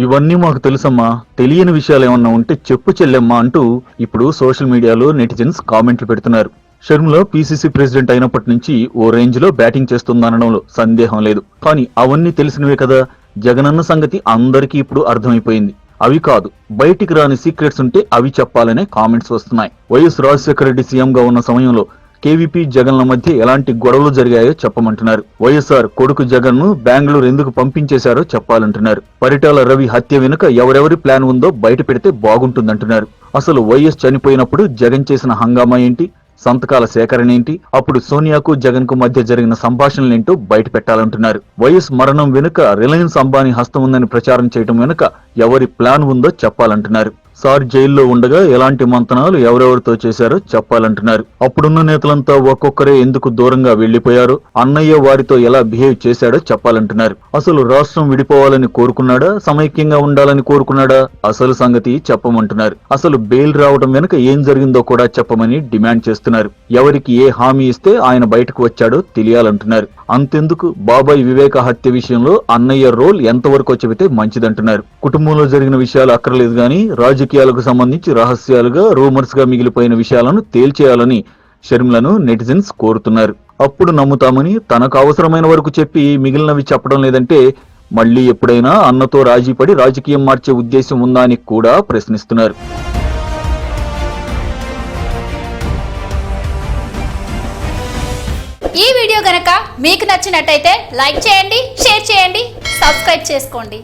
ఇవన్నీ మాకు తెలుసమ్మా, తెలియని విషయాలు ఏమన్నా ఉంటే చెప్పు చెల్లెమ్మా అంటూ ఇప్పుడు సోషల్ మీడియాలో నెటిజన్స్ కామెంట్లు పెడుతున్నారు. షర్మిల పీసీసీ ప్రెసిడెంట్ అయినప్పటి నుంచి ఓ రేంజ్ లో బ్యాటింగ్ చేస్తుందనడంలో సందేహం లేదు. కానీ అవన్నీ తెలిసినవే కదా. జగనన్న సంగతి అందరికీ ఇప్పుడు అర్థమైపోయింది. అవి కాదు, బయటికి రాని సీక్రెట్స్ ఉంటే అవి చెప్పాలనే కామెంట్స్ వస్తున్నాయి. వైఎస్ రాజశేఖర రెడ్డి సీఎంగా ఉన్న సమయంలో కేవీపీ జగన్ల మధ్య ఎలాంటి గొడవలు జరిగాయో చెప్పమంటున్నారు. వైఎస్ఆర్ కొడుకు జగన్ ను బెంగళూరు ఎందుకు పంపించేశారో చెప్పాలంటున్నారు. పరిటాల రవి హత్య వెనుక ఎవరెవరి ప్లాన్ ఉందో బయట పెడితే బాగుంటుందంటున్నారు. అసలు వైఎస్ చనిపోయినప్పుడు జగన్ చేసిన హంగామా ఏంటి, సంతకాల సేకరణ ఏంటి, అప్పుడు సోనియాకు జగన్ కు మధ్య జరిగిన సంభాషణలేంటో బయట పెట్టాలంటున్నారు. వైఎస్ మరణం వెనుక రిలయన్స్ అంబానీ హస్తం ఉందని ప్రచారం చేయడం వెనుక ఎవరి ప్లాన్ ఉందో చెప్పాలంటున్నారు. సార్ జైల్లో ఉండగా ఎలాంటి మంతనాలు ఎవరెవరితో చేశారో చెప్పాలంటున్నారు. అప్పుడున్న నేతలంతా ఒక్కొక్కరే ఎందుకు దూరంగా వెళ్లిపోయారో, అన్నయ్య వారితో ఎలా బిహేవ్ చేశాడో చెప్పాలంటున్నారు. అసలు రాష్ట్రం విడిపోవాలని కోరుకున్నాడా, సమైక్యంగా ఉండాలని కోరుకున్నాడా, అసలు సంగతి చెప్పమంటున్నారు. అసలు బెయిల్ రావడం వెనుక ఏం జరిగిందో కూడా చెప్పమని డిమాండ్ చేస్తున్నారు. ఎవరికి ఏ హామీ ఇస్తే ఆయన బయటకు వచ్చాడో తెలియాలంటున్నారు. అంతెందుకు, బాబాయ్ వివేక హత్య విషయంలో అన్నయ్య రోల్ ఎంతవరకు చెబితే మంచిదంటున్నారు. కుటుంబంలో జరిగిన విషయాలు అక్కర్లేదు గాని రాజకీయాలకు సంబంధించి రహస్యాలుగా రూమర్స్ గా మిగిలిపోయిన విషయాలను తేల్చేయాలని షర్మిలను నెటిజన్స్ కోరుతున్నారు. అప్పుడు నమ్ముతామని తనకు అవసరమైన వరకు చెప్పి మిగిలినవి చెప్పడం లేదంటే మళ్లీ ఎప్పుడైనా అన్నతో రాజీపడి రాజకీయం మార్చే ఉద్దేశం ఉందా అని కూడా ప్రశ్నిస్తున్నారు. ఈ వీడియో గనక మీకు నచ్చినట్టయితే లైక్ చేయండి, షేర్ చేయండి, సబ్స్క్రైబ్ చేసుకోండి.